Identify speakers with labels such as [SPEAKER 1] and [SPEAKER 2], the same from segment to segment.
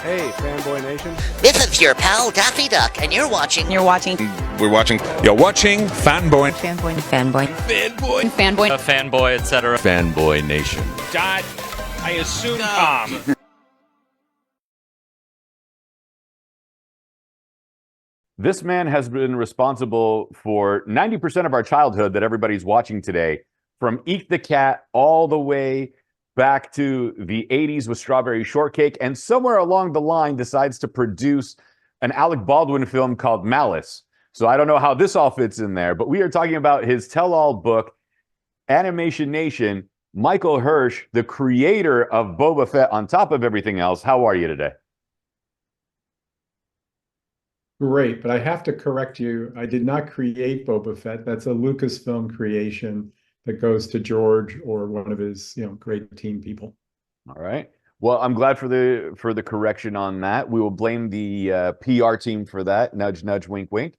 [SPEAKER 1] Hey, Fanboy Nation.
[SPEAKER 2] This is your pal Daffy Duck, and you're watching.
[SPEAKER 3] We're watching Fanboy.
[SPEAKER 4] Fanboy, etc.
[SPEAKER 5] Fanboy Nation.
[SPEAKER 6] Dot, I assume Tom.
[SPEAKER 1] This man has been responsible for 90% of our childhood that everybody's watching today, from Eek the Cat all the way back to the 80s with Strawberry Shortcake, and somewhere along the line decides to produce an Alec Baldwin film called Malice. So I don't know how this all fits in there, but we are talking about his tell-all book, Animation Nation. Michael Hirsh, the creator of Boba Fett, on top of everything else. How are you today?
[SPEAKER 7] Great, but I have to correct you. I did not create Boba Fett. That's a Lucasfilm creation that goes to George or one of his, great team people.
[SPEAKER 1] All right. Well, I'm glad for the correction on that. We will blame the PR team for that. Nudge, nudge, wink, wink.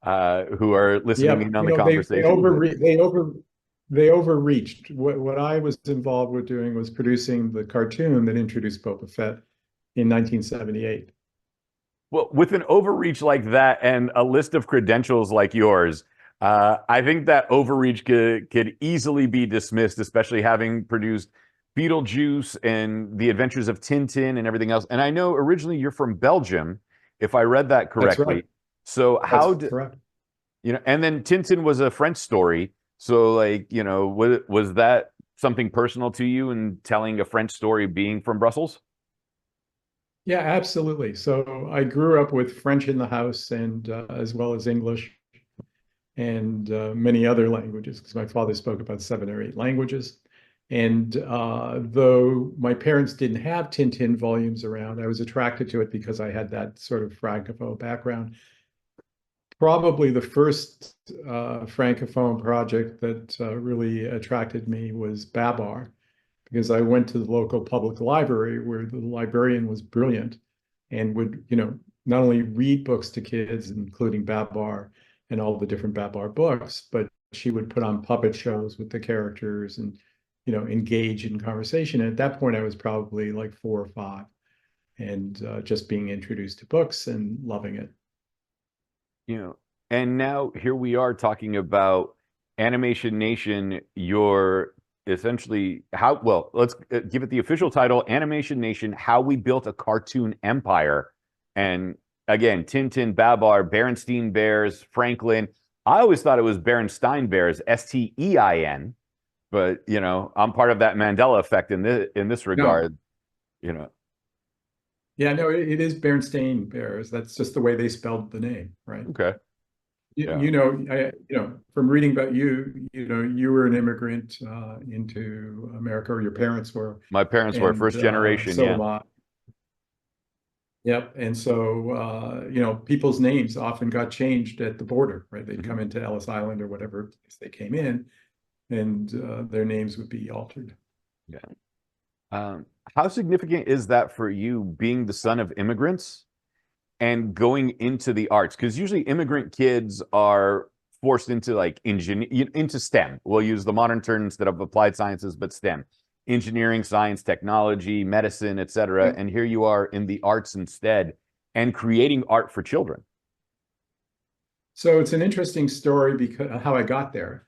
[SPEAKER 1] Who are listening in on the conversation.
[SPEAKER 7] They overreached. What I was involved with doing was producing the cartoon that introduced Boba Fett in 1978.
[SPEAKER 1] Well, with an overreach like that and a list of credentials like yours, I think that overreach could easily be dismissed, especially having produced Beetlejuice and The Adventures of Tintin and everything else. And I know originally you're from Belgium, if I read that correctly.
[SPEAKER 7] That's right.
[SPEAKER 1] So
[SPEAKER 7] correct.
[SPEAKER 1] And then Tintin was a French story. So was that something personal to you in telling a French story being from Brussels?
[SPEAKER 7] Yeah, absolutely. So I grew up with French in the house, and as well as English and many other languages, because my father spoke about 7 or 8 languages. And though my parents didn't have Tintin volumes around, I was attracted to it because I had that sort of Francophone background. Probably the first Francophone project that really attracted me was Babar, because I went to the local public library where the librarian was brilliant and would, not only read books to kids, including Babar and all the different Babar books, but she would put on puppet shows with the characters and, engage in conversation. And at that point, I was probably like 4 or 5 and just being introduced to books and loving it.
[SPEAKER 1] And now here we are talking about Animation Nation, your essentially let's give it the official title, Animation Nation, How We Built a Cartoon Empire. And again, Tintin, Babar, Berenstein Bears, Franklin. I always thought it was Berenstein Bears, Stein, but I'm part of that Mandela effect in this regard.
[SPEAKER 7] No. Yeah, no, it is Berenstein Bears. That's just the way they spelled the name, right?
[SPEAKER 1] Okay.
[SPEAKER 7] Yeah. From reading about you, you were an immigrant into America, or your parents were.
[SPEAKER 1] My parents were first generation.
[SPEAKER 7] So am I. Yep. And so, people's names often got changed at the border, right? They'd come into Ellis Island or whatever place they came in, and their names would be altered.
[SPEAKER 1] Yeah. How significant is that for you, being the son of immigrants and going into the arts? Because usually immigrant kids are forced into into STEM. We'll use the modern term instead of applied sciences, but STEM. Engineering, science, technology, medicine, etc. And here you are in the arts instead and creating art for children.
[SPEAKER 7] So it's an interesting story because how I got there.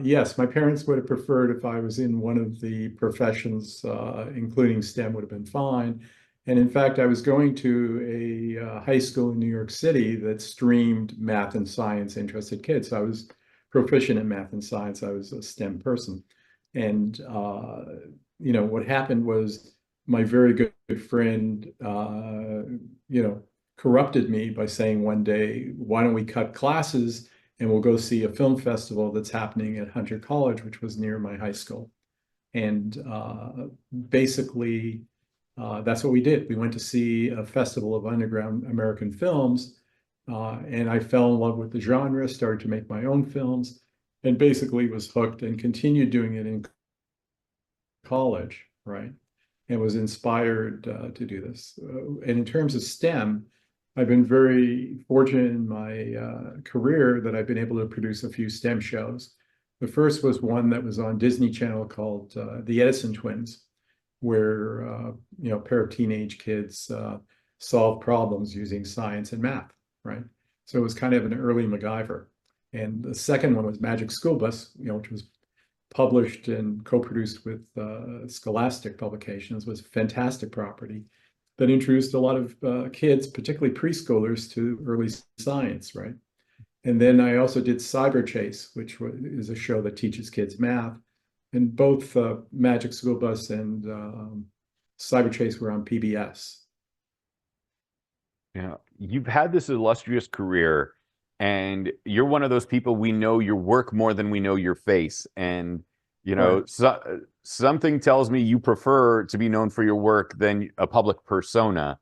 [SPEAKER 7] Yes, my parents would have preferred if I was in one of the professions, including STEM would have been fine. And in fact, I was going to a high school in New York City that streamed math and science interested kids. So I was proficient in math and science. I was a STEM person. And, what happened was my very good friend, corrupted me by saying one day, why don't we cut classes and we'll go see a film festival that's happening at Hunter College, which was near my high school. And basically, that's what we did. We went to see a festival of underground American films, and I fell in love with the genre, started to make my own films, and basically was hooked and continued doing it in college, right? And was inspired to do this. And in terms of STEM, I've been very fortunate in my career that I've been able to produce a few STEM shows. The first was one that was on Disney Channel called The Edison Twins, where a pair of teenage kids solve problems using science and math, right? So it was kind of an early MacGyver. And the second one was Magic School Bus, which was published and co-produced with Scholastic Publications, was a fantastic property that introduced a lot of kids, particularly preschoolers, to early science, right? And then I also did Cyber Chase, which is a show that teaches kids math. And both Magic School Bus and Cyber Chase were on PBS.
[SPEAKER 1] Yeah, you've had this illustrious career, and you're one of those people, we know your work more than we know your face. And,
[SPEAKER 7] Right.
[SPEAKER 1] something tells me you prefer to be known for your work than a public persona.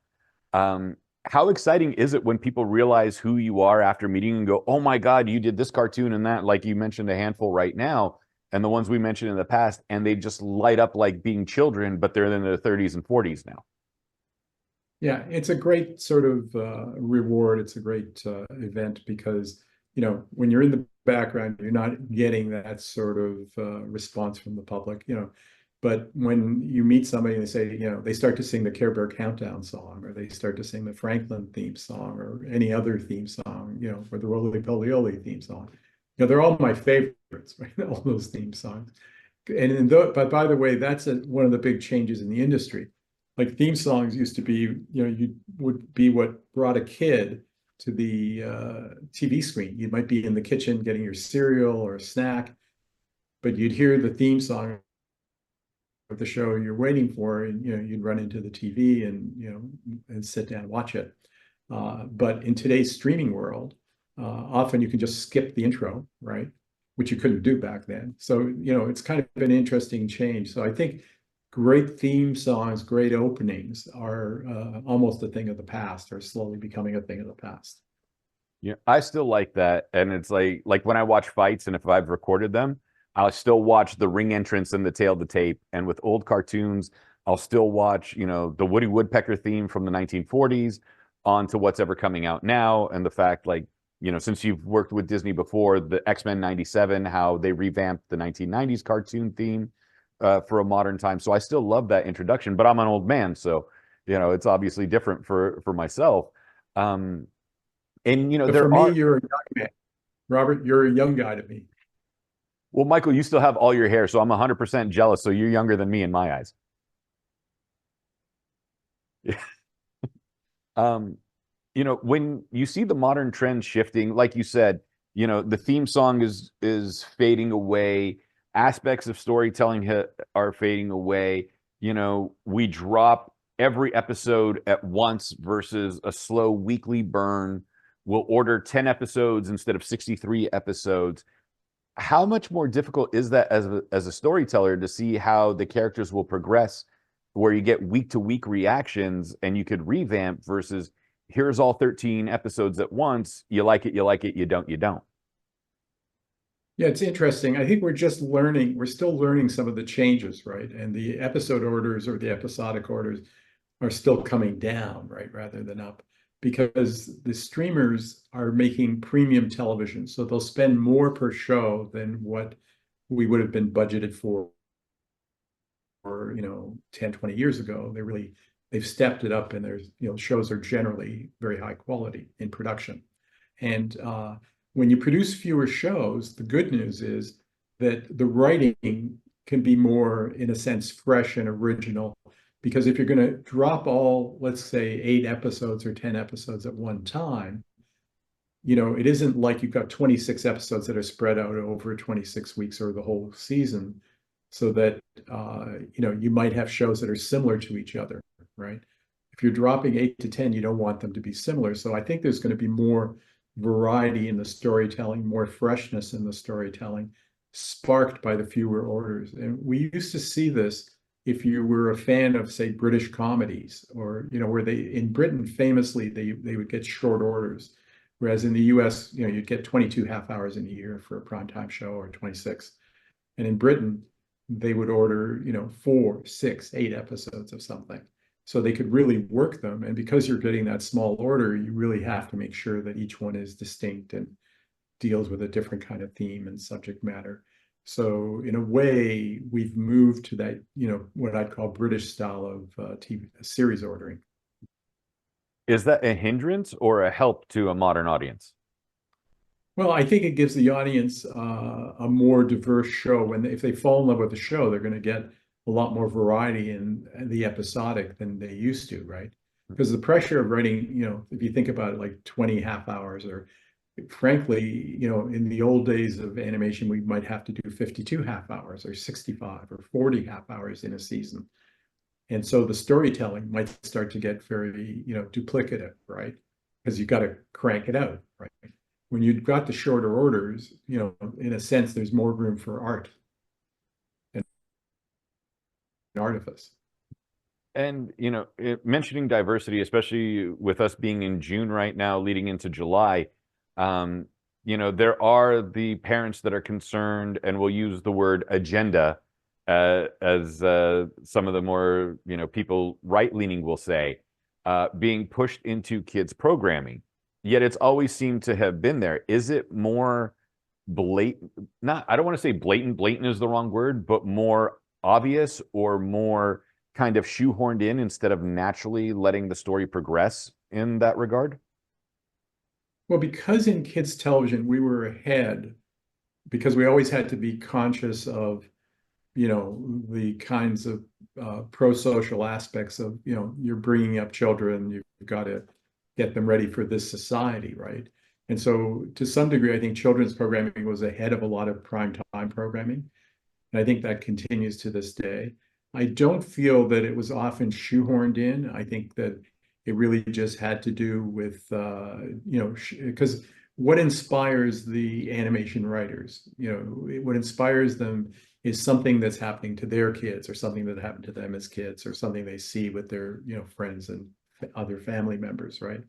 [SPEAKER 1] How exciting is it when people realize who you are after meeting and go, oh my God, you did this cartoon and that, like you mentioned a handful right now, and the ones we mentioned in the past, and they just light up like being children, but they're in their 30s and 40s now.
[SPEAKER 7] Yeah, it's a great sort of reward. It's a great event because, when you're in the background, you're not getting that sort of response from the public, But when you meet somebody and they say, they start to sing the Care Bear Countdown song, or they start to sing the Franklin theme song, or any other theme song, or the Roly Poly theme song, they're all my favorites, right? All those theme songs. But by the way, that's one of the big changes in the industry. Like theme songs used to be, you would be what brought a kid to the TV screen. You might be in the kitchen getting your cereal or a snack, but you'd hear the theme song of the show you're waiting for, and you'd run into the TV and and sit down and watch it. But in today's streaming world, often you can just skip the intro, right? Which you couldn't do back then. So it's kind of an interesting change. So I think great theme songs, great openings are almost a thing of the past, or slowly becoming a thing of the past.
[SPEAKER 1] Yeah, I still like that. And it's like when I watch fights, and if I've recorded them, I'll still watch the ring entrance and the tail to tape. And with old cartoons, I'll still watch, the Woody Woodpecker theme from the 1940s on to what's ever coming out now. And the fact, like, since you've worked with Disney before, the X-Men 97, how they revamped the 1990s cartoon theme for a modern time. So I still love that introduction, but I'm an old man, so it's obviously different for myself. And
[SPEAKER 7] But for
[SPEAKER 1] there
[SPEAKER 7] me,
[SPEAKER 1] are,
[SPEAKER 7] you're a young man. Robert, you're a young guy to me.
[SPEAKER 1] well, Michael, you still have all your hair, so I'm 100% jealous. So you're younger than me in my eyes. um, when you see the modern trend shifting, like you said, the theme song is fading away. Aspects of storytelling are fading away. We drop every episode at once versus a slow weekly burn. We'll order 10 episodes instead of 63 episodes. How much more difficult is that as a storyteller to see how the characters will progress, where you get week to week reactions and you could revamp versus here's all 13 episodes at once. You like it, you don't, you don't.
[SPEAKER 7] Yeah, it's interesting. I think we're just learning. We're still learning some of the changes, right? And the episode orders or the episodic orders are still coming down, right, rather than up, because the streamers are making premium television. So they'll spend more per show than what we would have been budgeted for, 10, 20 years ago. They've stepped it up, and there's, shows are generally very high quality in production. And when you produce fewer shows, the good news is that the writing can be more, in a sense, fresh and original. Because if you're going to drop all, let's say, 8 episodes or 10 episodes at one time, it isn't like you've got 26 episodes that are spread out over 26 weeks or the whole season, so that, you might have shows that are similar to each other, right? If you're dropping 8 to 10, you don't want them to be similar. So I think there's going to be more variety in the storytelling, more freshness in the storytelling, sparked by the fewer orders. And we used to see this if you were a fan of, say, British comedies, or, where in Britain, famously, they would get short orders. Whereas in the US, you'd get 22 half hours in a year for a primetime show, or 26. And in Britain, they would order, 4, 6, 8 episodes of something. So they could really work them. And because you're getting that small order, you really have to make sure that each one is distinct and deals with a different kind of theme and subject matter. So in a way, we've moved to that, what I'd call British style of TV series ordering.
[SPEAKER 1] Is that a hindrance or a help to a modern audience?
[SPEAKER 7] Well, I think it gives the audience a more diverse show. When if they fall in love with the show, they're going to get a lot more variety in the episodic than they used to, right? Because the pressure of writing, if you think about it, like 20 half hours, or frankly, in the old days of animation, we might have to do 52 half hours or 65 or 40 half hours in a season. And so the storytelling might start to get very, duplicative, right? Because you've got to crank it out, right? When you've got the shorter orders, in a sense, there's more room for art and artifice.
[SPEAKER 1] And, mentioning diversity, especially with us being in June right now, leading into July, there are the parents that are concerned, and will use the word agenda as some of the more, people right-leaning will say, being pushed into kids' programming. Yet it's always seemed to have been there. Is it more blatant? Not, I don't want to say blatant. Blatant is the wrong word, but more obvious or more kind of shoehorned in instead of naturally letting the story progress in that regard?
[SPEAKER 7] Well, because in kids' television, we were ahead because we always had to be conscious of, the kinds of pro-social aspects of, you're bringing up children, you've got to get them ready for this society, right? And so to some degree, I think children's programming was ahead of a lot of prime time programming. And I think that continues to this day. I don't feel that it was often shoehorned in. I think that it really just had to do with, because what inspires the animation writers, what inspires them is something that's happening to their kids, or something that happened to them as kids, or something they see with their, friends and other family members, right?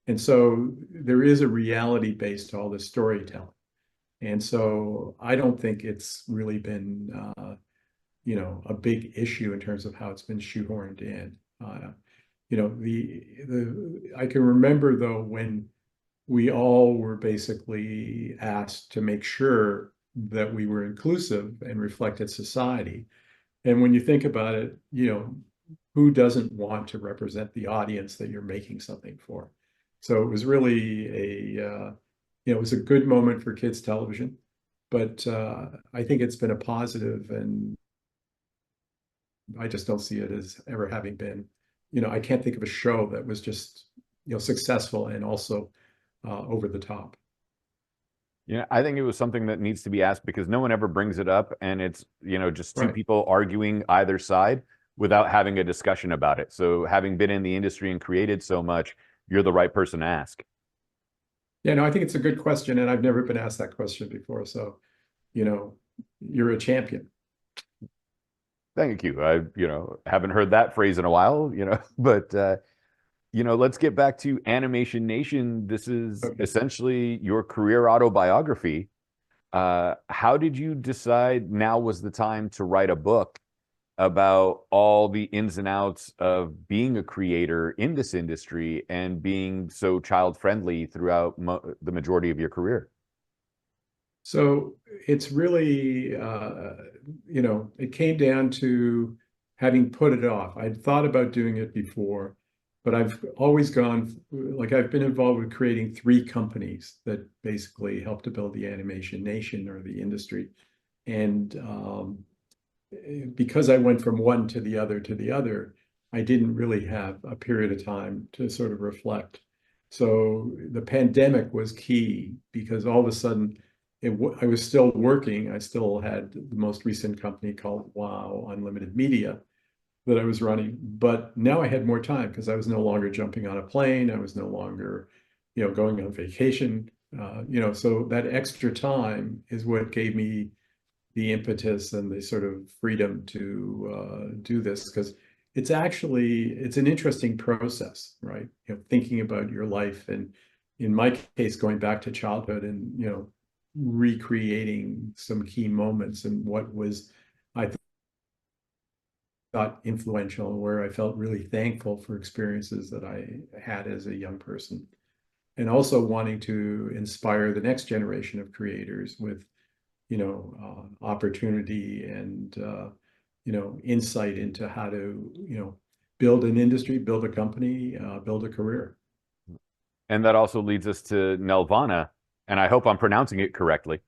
[SPEAKER 7] And so there is a reality based to all this storytelling. And so I don't think it's really been, a big issue in terms of how it's been shoehorned in. I can remember though when we all were basically asked to make sure that we were inclusive and reflected society. And when you think about it, who doesn't want to represent the audience that you're making something for? So it was really it was a good moment for kids television, but I think it's been a positive, and I just don't see it as ever having been, I can't think of a show that was just, successful and also over the top.
[SPEAKER 1] Yeah, I think it was something that needs to be asked because no one ever brings it up, and it's, just two
[SPEAKER 7] Right.
[SPEAKER 1] people arguing either side without having a discussion about it. So having been in the industry and created so much, you're the right person to ask.
[SPEAKER 7] Yeah, no, I think it's a good question, and I've never been asked that question before. So, you're a champion.
[SPEAKER 1] Thank you. I, haven't heard that phrase in a while, but let's get back to Animation Nation. This is
[SPEAKER 7] Okay.
[SPEAKER 1] essentially your career autobiography. How did you decide now was the time to write a book about all the ins and outs of being a creator in this industry and being so child friendly throughout the majority of your career?
[SPEAKER 7] So it's really, it came down to having put it off. I'd thought about doing it before, but I've always I've been involved with creating 3 companies that basically help to build the Animation Nation, or the industry. And because I went from one to the other, I didn't really have a period of time to sort of reflect. So the pandemic was key because all of a sudden, I was still working. I still had the most recent company called Wow Unlimited Media that I was running, but now I had more time because I was no longer jumping on a plane. I was no longer, going on vacation. So that extra time is what gave me the impetus and the sort of freedom to do this, because it's an interesting process, right? Thinking about your life, and in my case, going back to childhood and recreating some key moments and what was, I thought, influential, and where I felt really thankful for experiences that I had as a young person, and also wanting to inspire the next generation of creators with opportunity and insight into how to build an industry, build a company, build a career.
[SPEAKER 1] And that also leads us to Nelvana, and I hope I'm pronouncing it correctly.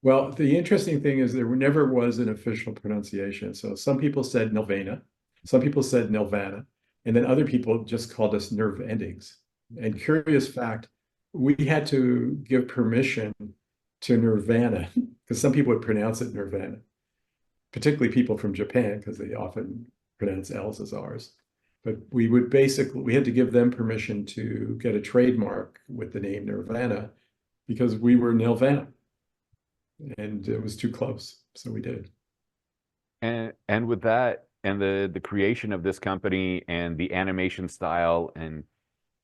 [SPEAKER 7] Well, the interesting thing is there never was an official pronunciation. So some people said Nelvana, some people said Nelvana, and then other people just called us nerve endings. And curious fact, we had to give permission to Nirvana because some people would pronounce it Nirvana, particularly people from Japan because they often pronounce L's as R's. But we had to give them permission to get a trademark with the name Nirvana because we were Nelvana and it was too close. So we did.
[SPEAKER 1] And with that and the creation of this company and the animation style and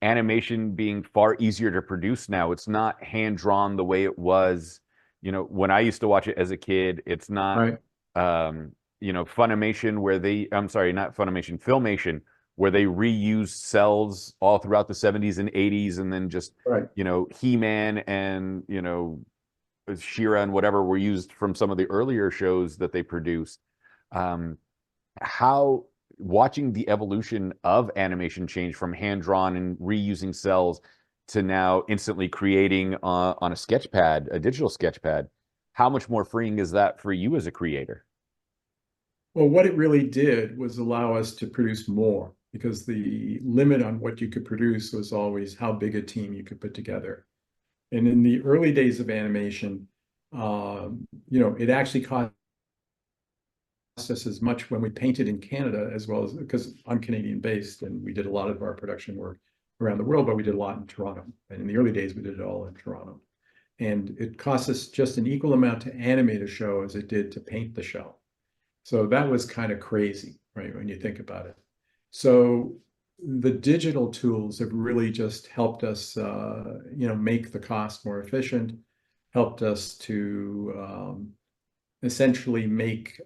[SPEAKER 1] animation being far easier to produce now, it's not hand drawn the way it was, when I used to watch it as a kid. It's not
[SPEAKER 7] Right.
[SPEAKER 1] Funimation where I'm sorry, not Funimation, Filmation, where they reused cells all throughout the 70s and 80s, and then just,
[SPEAKER 7] Right.
[SPEAKER 1] He-Man and, She-Ra and whatever were used from some of the earlier shows that they produced. How watching the evolution of animation change from hand-drawn and reusing cells to now instantly creating on a sketch pad, a digital sketch pad, how much more freeing is that for you as a creator?
[SPEAKER 7] Well, what it really did was allow us to produce more because the limit on what you could produce was always how big a team you could put together. And in the early days of animation, it actually cost us as much when we painted in Canada as well as because I'm Canadian based and we did a lot of our production work around the world, but we did a lot in Toronto. And in the early days, we did it all in Toronto. And it cost us just an equal amount to animate a show as it did to paint the show. So that was kind of crazy, right, when you think about it. So the digital tools have really just helped us, make the cost more efficient, helped us to essentially make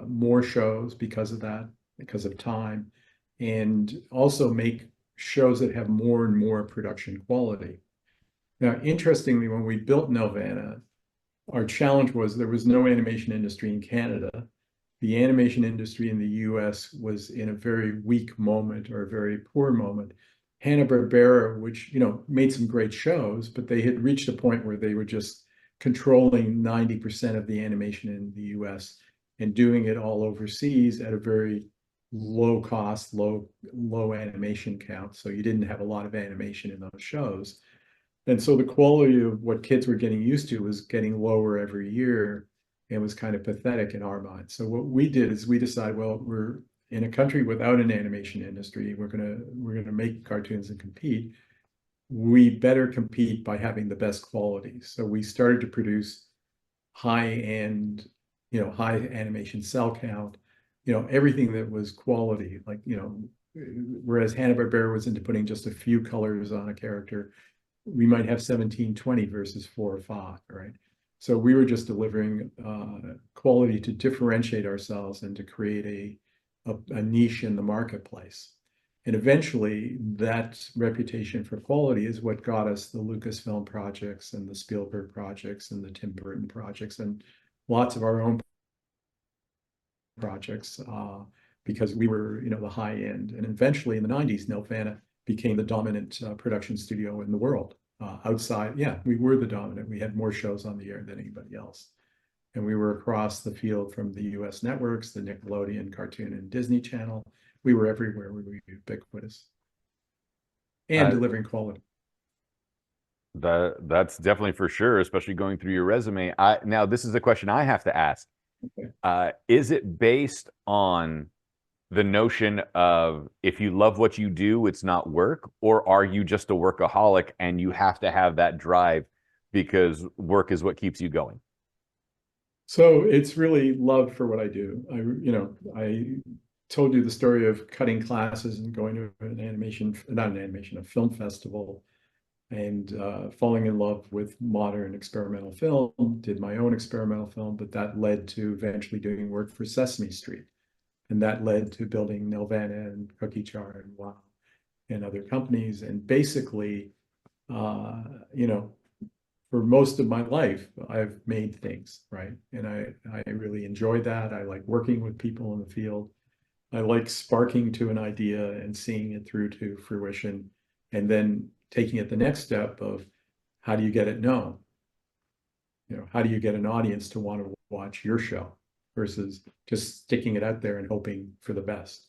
[SPEAKER 7] more shows because of that, because of time, and also make shows that have more and more production quality. Now, interestingly, when we built Nelvana, our challenge was there was no animation industry in Canada. The animation industry in the US was in a very weak moment or a very poor moment. Hanna-Barbera, which, made some great shows, but they had reached a point where they were just controlling 90% of the animation in the US and doing it all overseas at a very low cost, low animation count. So you didn't have a lot of animation in those shows. And so the quality of what kids were getting used to was getting lower every year and was kind of pathetic in our minds. So what we did is we decided, well, we're in a country without an animation industry. We're gonna make cartoons and compete. We better compete by having the best quality. So we started to produce high-end, high animation cell count, everything that was quality, like, whereas Hanna-Barbera was into putting just a few colors on a character, we might have 1720 versus 4 or 5, right? So we were just delivering quality to differentiate ourselves and to create a niche in the marketplace. And eventually that reputation for quality is what got us the Lucasfilm projects and the Spielberg projects and the Tim Burton projects and lots of our own projects because we were, the high end. And eventually in the 90s, Nelvana became the dominant production studio in the world. Outside, we were the dominant. We had more shows on the air than anybody else. And we were across the field from the US networks, the Nickelodeon, Cartoon, and Disney Channel. We were everywhere. We were ubiquitous and delivering quality.
[SPEAKER 1] That's definitely for sure, especially going through your resume. Now, this is a question I have to ask. Okay. Is it based on the notion of if you love what you do, it's not work, or are you just a workaholic and you have to have that drive because work is what keeps you going?
[SPEAKER 7] So it's really love for what I do. I told you the story of cutting classes and going to a film festival and falling in love with modern experimental film, did my own experimental film, but that led to eventually doing work for Sesame Street. And that led to building Nelvana and Cookie Jar and Wow and other companies. And basically, for most of my life, I've made things, right? And I really enjoy that. I like working with people in the field. I like sparking to an idea and seeing it through to fruition, and then taking it the next step of how do you get it known? How do you get an audience to want to watch your show versus just sticking it out there and hoping for the best?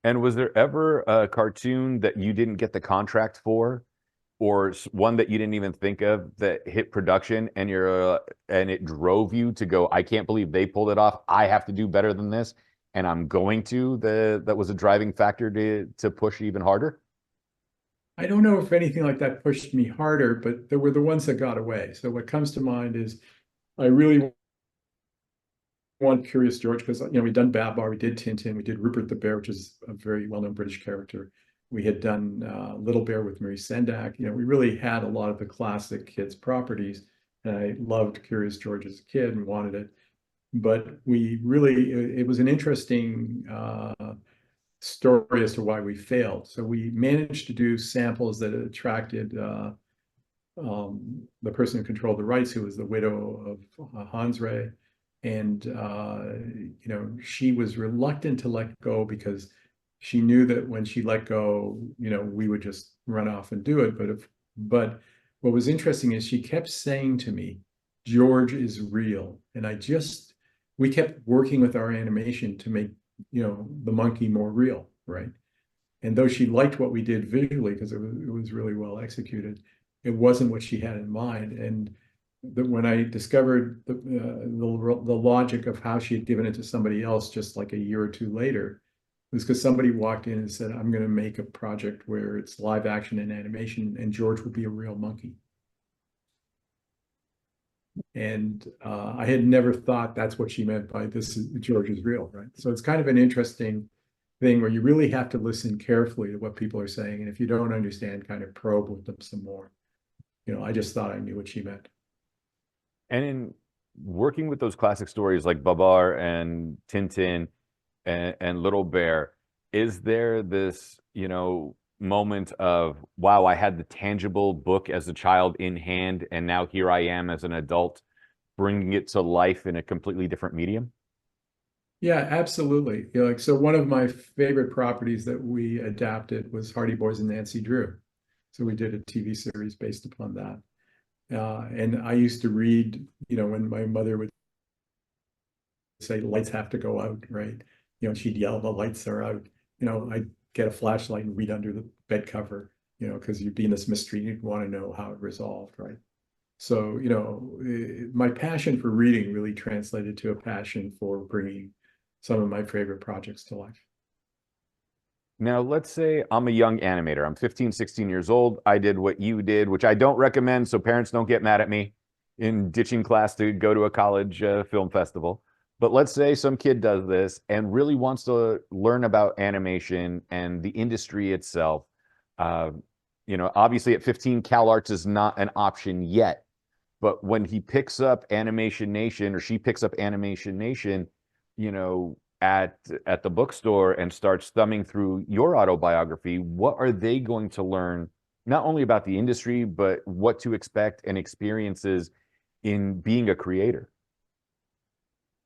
[SPEAKER 1] And was there ever a cartoon that you didn't get the contract for, or one that you didn't even think of that hit production and and it drove you to go, I can't believe they pulled it off. I have to do better than this, and I'm going to. That was a driving factor to push even harder?
[SPEAKER 7] I don't know if anything like that pushed me harder, but there were the ones that got away. So what comes to mind is I really want Curious George because we'd done Babar, we did Tintin, we did Rupert the Bear, which is a very well-known British character. We had done Little Bear with Marie Sendak. We really had a lot of the classic kids properties, and I loved Curious George as a kid and wanted it. But it was an interesting story as to why we failed. So we managed to do samples that attracted the person who controlled the rights, who was the widow of Hans Ray. And she was reluctant to let go because she knew that when she let go, we would just run off and do it. But what was interesting is she kept saying to me, George is real. And we kept working with our animation to make, the monkey more real, right? And though she liked what we did visually, because it was really well executed, it wasn't what she had in mind. And when I discovered the logic of how she had given it to somebody else just like a year or two later, was because somebody walked in and said, I'm going to make a project where it's live action and animation, and George will be a real monkey. And I had never thought that's what she meant by George is real, right? So it's kind of an interesting thing where you really have to listen carefully to what people are saying. And if you don't understand, kind of probe with them some more. I just thought I knew what she meant.
[SPEAKER 1] And in working with those classic stories like Babar and Tintin and Little Bear, is there this, moment of, wow, I had the tangible book as a child in hand, and now here I am as an adult bringing it to life in a completely different medium?
[SPEAKER 7] Yeah, absolutely. So one of my favorite properties that we adapted was Hardy Boys and Nancy Drew. So we did a TV series based upon that. And I used to read, when my mother would say lights have to go out, right? She'd yell, the lights are out. I'd get a flashlight and read under the bed cover, because you'd be in this mystery and you'd want to know how it resolved, right? So, my passion for reading really translated to a passion for bringing some of my favorite projects to life.
[SPEAKER 1] Now, let's say I'm a young animator. I'm 15, 16 years old. I did what you did, which I don't recommend, so parents don't get mad at me in ditching class to go to a college film festival. But let's say some kid does this and really wants to learn about animation and the industry itself. Obviously at 15, CalArts is not an option yet. But when he picks up Animation Nation, or she picks up Animation Nation, at the bookstore and starts thumbing through your autobiography, what are they going to learn, not only about the industry, but what to expect and experiences in being a creator?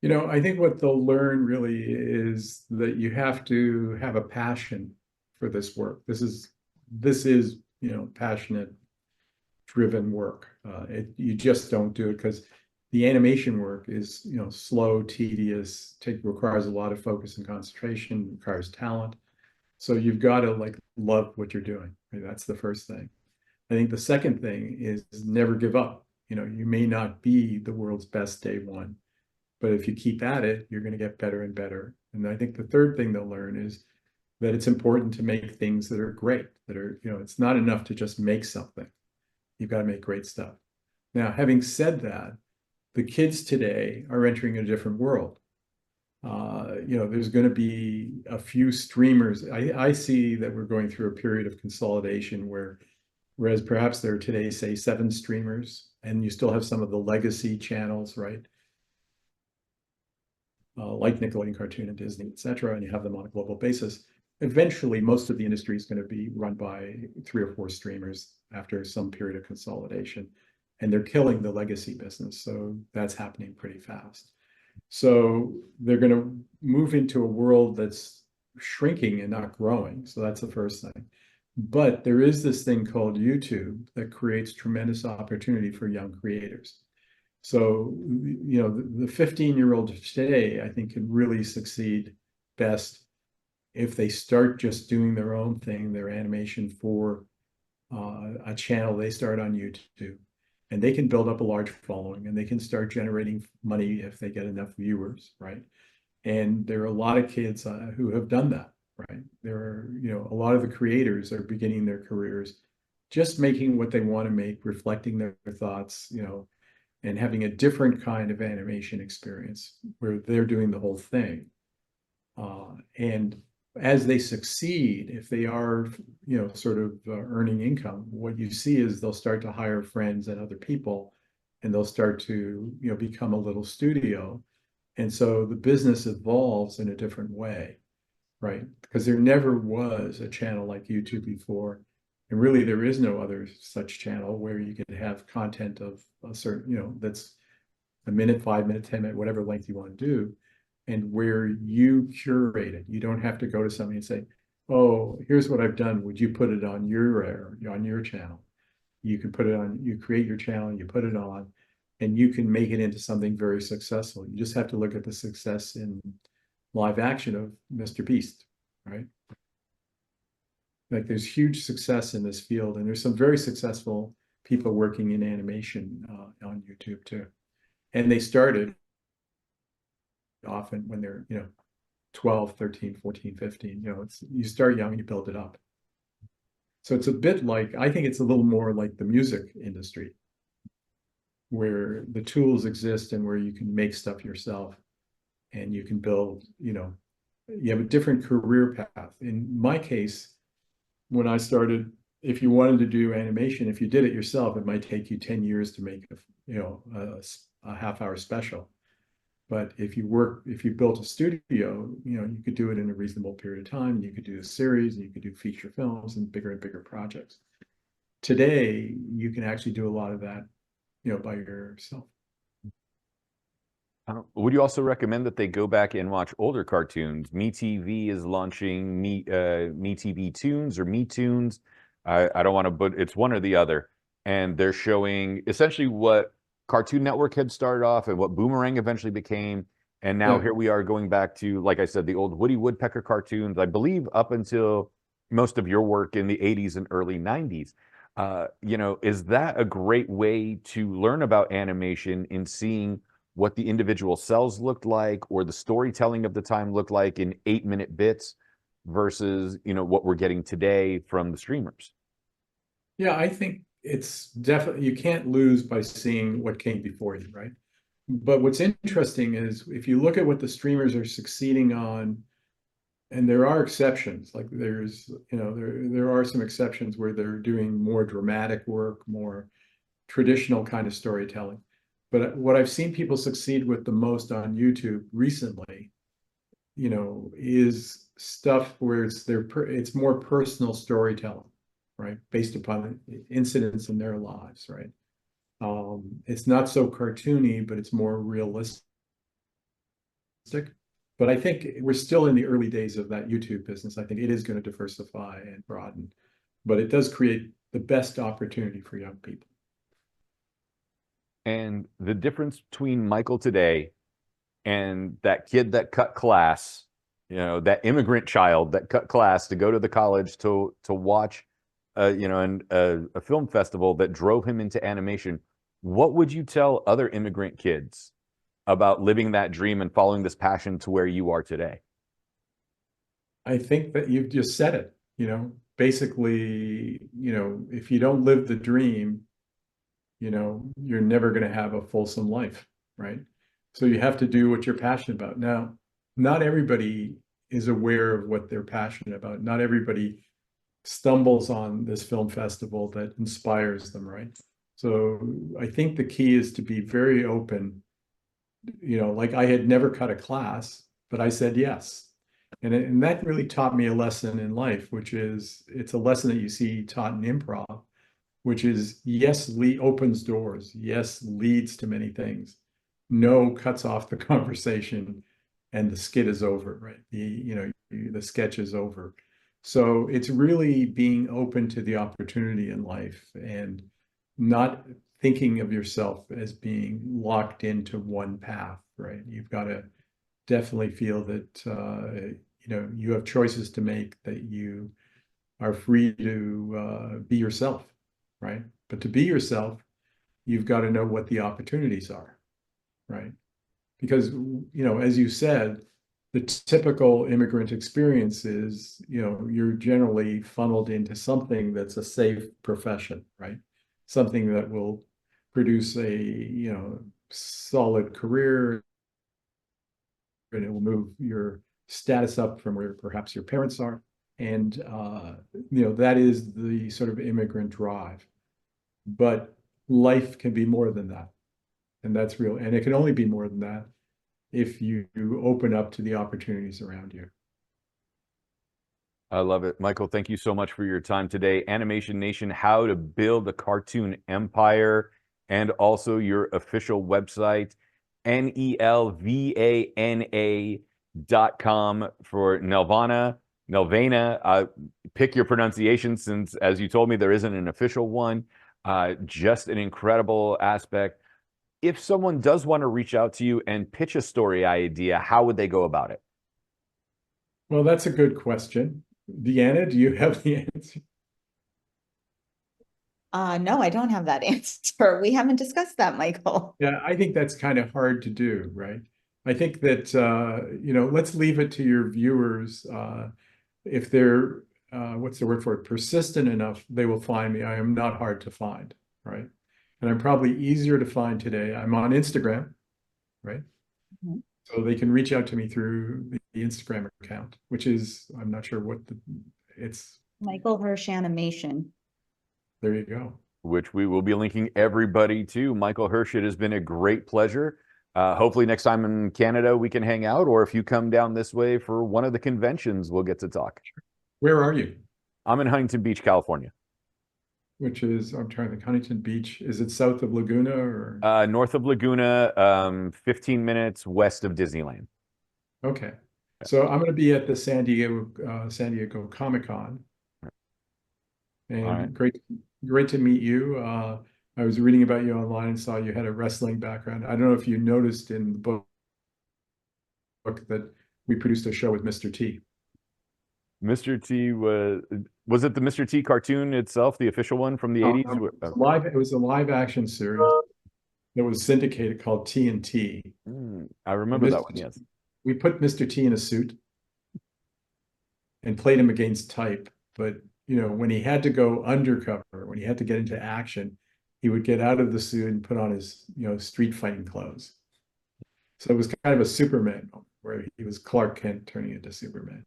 [SPEAKER 7] I think what they'll learn really is that you have to have a passion for this work. This is passionate, driven work. You just don't do it because the animation work is, slow, tedious, requires a lot of focus and concentration, requires talent. So you've got to love what you're doing. Right? That's the first thing. I think the second thing is never give up. You may not be the world's best day one, but if you keep at it, you're going to get better and better. And I think the third thing they'll learn is that it's important to make things that are great, it's not enough to just make something. You've got to make great stuff. Now, having said that, the kids today are entering a different world. There's going to be a few streamers. I see that we're going through a period of consolidation whereas perhaps there are today, say, 7 streamers, and you still have some of the legacy channels, right? Like Nickelodeon Cartoon and Disney, et cetera, and you have them on a global basis. Eventually, most of the industry is going to be run by 3 or 4 streamers after some period of consolidation. And they're killing the legacy business. So that's happening pretty fast. So they're going to move into a world that's shrinking and not growing. So that's the first thing. But there is this thing called YouTube that creates tremendous opportunity for young creators. So, the 15-year-old today, I think, can really succeed best if they start just doing their own thing, their animation for a channel they start on YouTube. And they can build up a large following, and they can start generating money if they get enough viewers, right? And there are a lot of kids who have done that, right? There are, a lot of the creators are beginning their careers just making what they want to make, reflecting their thoughts, and having a different kind of animation experience where they're doing the whole thing. And as they succeed, if they are, sort of earning income, what you see is they'll start to hire friends and other people, and they'll start to, become a little studio. And so the business evolves in a different way, right? Because there never was a channel like YouTube before. And really, there is no other such channel where you could have content of a certain, that's a minute, 5 minute, 10 minute, whatever length you want to do, and where you curate it. You don't have to go to somebody and say, "Oh, here's what I've done. Would you put it on your channel?" You can put it on. You create your channel, you put it on, and you can make it into something very successful. You just have to look at the success in live action of Mr. Beast, right? Like there's huge success in this field, and there's some very successful people working in animation on YouTube too. And they started often when they're, 12, 13, 14, 15, you start young and you build it up. So it's a bit like, I think it's a little more like the music industry, where the tools exist and where you can make stuff yourself and you can build, you have a different career path. In my case, when I started, if you wanted to do animation, if you did it yourself, it might take you 10 years to make a half-hour special. But if you built a studio, you could do it in a reasonable period of time. You could do a series, and you could do feature films and bigger projects. Today, you can actually do a lot of that, by yourself.
[SPEAKER 1] Would you also recommend that they go back and watch older cartoons? MeTV is launching MeTV Tunes or MeToons. I don't want to, but it's one or the other. And they're showing essentially what Cartoon Network had started off and what Boomerang eventually became. And now here we are going back to, like I said, the old Woody Woodpecker cartoons, I believe up until most of your work in the 80s and early 90s. Is that a great way to learn about animation in seeing what the individual cells looked like or the storytelling of the time looked like in 8-minute bits versus, what we're getting today from the streamers?
[SPEAKER 7] Yeah, I think it's definitely, you can't lose by seeing what came before you, right? But what's interesting is if you look at what the streamers are succeeding on, and there are exceptions, like there's, there are some exceptions where they're doing more dramatic work, more traditional kind of storytelling. But what I've seen people succeed with the most on YouTube recently, is stuff where it's more personal storytelling, right? Based upon incidents in their lives, right? It's not so cartoony, but it's more realistic. But I think we're still in the early days of that YouTube business. I think it is going to diversify and broaden, but it does create the best opportunity for young people.
[SPEAKER 1] And the difference between Michael today and that kid that cut class, that immigrant child that cut class to go to the college to watch, a film festival that drove him into animation. What would you tell other immigrant kids about living that dream and following this passion to where you are today?
[SPEAKER 7] I think that you've just said it, basically, if you don't live the dream, you're never going to have a fulsome life, right? So you have to do what you're passionate about. Now, not everybody is aware of what they're passionate about. Not everybody stumbles on this film festival that inspires them, right? So I think the key is to be very open. Like I had never cut a class, but I said yes. And that really taught me a lesson in life, which is it's a lesson that you see taught in improv, which is yes, opens doors, yes, leads to many things, no cuts off the conversation and the skit is over, right? The sketch is over. So it's really being open to the opportunity in life and not thinking of yourself as being locked into one path, right? You've got to definitely feel that you have choices to make, that you are free to be yourself, right? But to be yourself, you've got to know what the opportunities are, right? Because, as you said, the typical immigrant experience is, you're generally funneled into something that's a safe profession, right? Something that will produce a, solid career, and it will move your status up from where perhaps your parents are. And, that is the sort of immigrant drive. But life can be more than that. And that's real. And it can only be more than that if you open up to the opportunities around you.
[SPEAKER 1] I love it. Michael, thank you so much for your time today. Animation Nation, how to build a cartoon empire, and also your official website, nelvana.com for Nelvana. Nelvana, pick your pronunciation, since, as you told me, there isn't an official one. Just an incredible aspect. If someone does want to reach out to you and pitch a story idea, how would they go about it?
[SPEAKER 7] Well, that's a good question. Deanna, do you have the answer?
[SPEAKER 3] No, I don't have that answer. We haven't discussed that, Michael.
[SPEAKER 7] Yeah, I think that's kind of hard to do, right? I think that, let's leave it to your viewers. If they're, what's the word for it, persistent enough, they will find me. I am not hard to find, right? And I'm probably easier to find today. I'm on Instagram, right?
[SPEAKER 3] Mm-hmm.
[SPEAKER 7] So they can reach out to me through the Instagram account, which is, I'm not sure what it's.
[SPEAKER 3] Michael Hirsh Animation.
[SPEAKER 7] There you go.
[SPEAKER 1] Which we will be linking everybody to. Michael Hirsh, it has been a great pleasure. Hopefully next time in Canada we can hang out, or if you come down this way for one of the conventions, we'll get to talk.
[SPEAKER 7] Where are you?
[SPEAKER 1] I'm in Huntington Beach, California.
[SPEAKER 7] Which is, I'm trying to think, Huntington Beach. Is it south of Laguna or?
[SPEAKER 1] North of Laguna, 15 minutes west of Disneyland.
[SPEAKER 7] Okay. So I'm going to be at the San Diego Comic-Con. And
[SPEAKER 1] right.
[SPEAKER 7] great to meet you. I was reading about you online and saw you had a wrestling background. I don't know if you noticed in the book that we produced a show with Mr. T.
[SPEAKER 1] Mr. T was it the Mr. T cartoon itself, the official one from the 80s?
[SPEAKER 7] It was a live action series that was syndicated called TNT.
[SPEAKER 1] I remember that one, yes.
[SPEAKER 7] We put Mr. T in a suit and played him against type. But, when he had to go undercover, when he had to get into action, he would get out of the suit and put on his, street fighting clothes. So it was kind of a Superman moment where he was Clark Kent turning into Superman.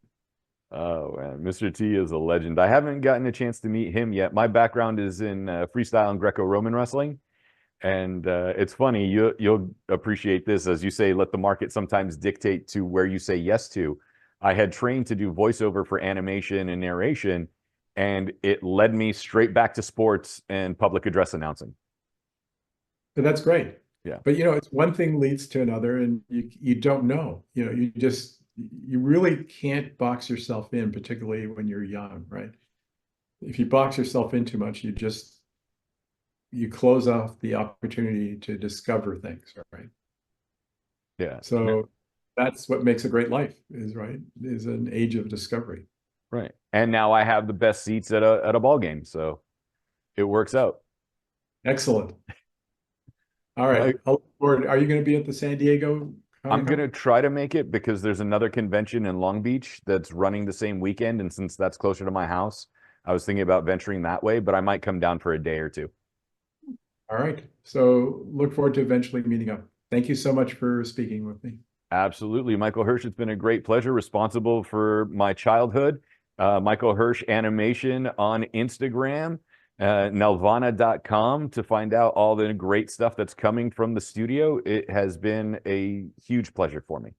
[SPEAKER 1] Oh, man. Mr. T is a legend. I haven't gotten a chance to meet him yet. My background is in freestyle and Greco-Roman wrestling. And it's funny, you'll appreciate this. As you say, let the market sometimes dictate to where you say yes to. I had trained to do voiceover for animation and narration, and it led me straight back to sports and public address announcing.
[SPEAKER 7] So that's great.
[SPEAKER 1] Yeah.
[SPEAKER 7] But, it's one thing leads to another, and you don't know. You really can't box yourself in, particularly when you're young, right? If you box yourself in too much, you close off the opportunity to discover things, right?
[SPEAKER 1] Yeah.
[SPEAKER 7] So that's what makes a great life, is an age of discovery.
[SPEAKER 1] Right. And now I have the best seats at a ball game, so it works out.
[SPEAKER 7] Excellent. All right. Are you going to be at the San Diego Comic-Con?
[SPEAKER 1] I'm going to try to make it, because there's another convention in Long Beach that's running the same weekend. And since that's closer to my house, I was thinking about venturing that way, but I might come down for a day or two.
[SPEAKER 7] All right. So look forward to eventually meeting up. Thank you so much for speaking with me.
[SPEAKER 1] Absolutely. Michael Hirsh, it's been a great pleasure. Responsible for my childhood. Michael Hirsh Animation on Instagram. Nelvana.com to find out all the great stuff that's coming from the studio. It has been a huge pleasure for me.